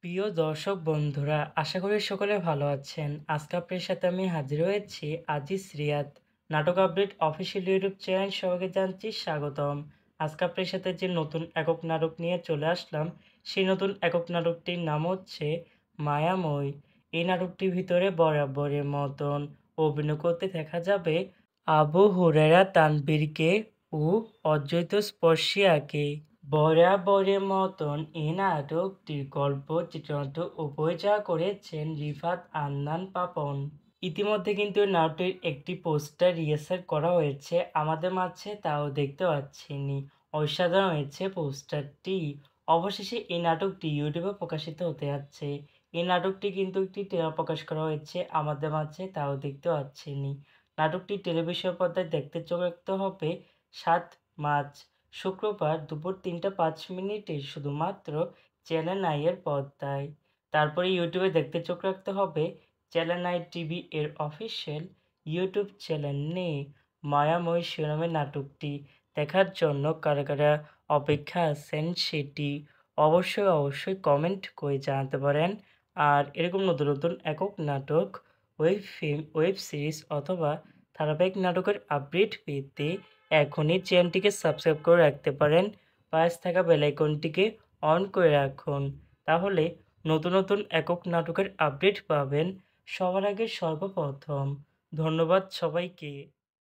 প্রিয় দর্শক বন্ধুরা, আশা করি সকলে ভালো আছেন। আজকে আপনার সাথে আমি হাজির হয়েছি আজিজ রিয়াদ। নাটক আপডেট অফিসিয়াল ইউটিউব চ্যানেল সবাইকে জানছি স্বাগতম। আজকে আপনার সাথে যে নতুন একক নাটক নিয়ে চলে আসলাম, সেই নতুন একক নাটকটির নাম হচ্ছে মায়াময়। এই নাটকটির ভিতরে বরাবরের মতন অভিনয় করতে দেখা যাবে আবু হুরায়রা তানভীরকে ও অদ্বৈত স্পর্শিয়াকে। বরাবরের মতন এই নাটকটির গল্প চিত্রনাট্য উপস্থাপনা করেছেন রিফাত আদনান পাপন। ইতিমধ্যে কিন্তু এই নাটকটির একটি পোস্টার রিহার্সাল করা হয়েছে আমাদের মাঝে, তাও দেখতে পাচ্ছিনি। অসাধারণ হয়েছে পোস্টারটি। অবশেষে এই নাটকটি ইউটিউবে প্রকাশিত হতে যাচ্ছে। এই নাটকটি কিন্তু একটি ট্রেলার প্রকাশ করা হয়েছে আমাদের মাঝে, তাও দেখতে পাচ্ছিনি। নাটকটি টেলিভিশন পর্দায় দেখতে চোখ রাখতে হবে 7 মার্চ শুক্রবার দুপুর 3টা 5 মিনিটে শুধুমাত্র চ্যানেল 9 এর পর্দায়। তারপরে ইউটিউবে দেখতে চোখ রাখতে হবে চ্যানেল 9 টিভি এর অফিসিয়াল ইউটিউব চ্যানেলে। মায়াময় শিরোনামের নাটকটি দেখার জন্য কারা কারা অপেক্ষা আছেন সেটি অবশ্যই কমেন্ট করে জানাতে পারেন। আর এরকম নতুন নতুন একক নাটক, ওয়েব ফিল্ম, ওয়েব সিরিজ অথবা ধারাবাহিক নাটকের আপডেট পেতে এখনই চ্যানেলটিকে সাবস্ক্রাইব করে রাখতে পারেন। পাশে থাকা বেল আইকনটিকে অন করে রাখুন। তাহলে নতুন নতুন একক নাটকের আপডেট পাবেন সবার আগে সর্বপ্রথম। ধন্যবাদ সবাইকে।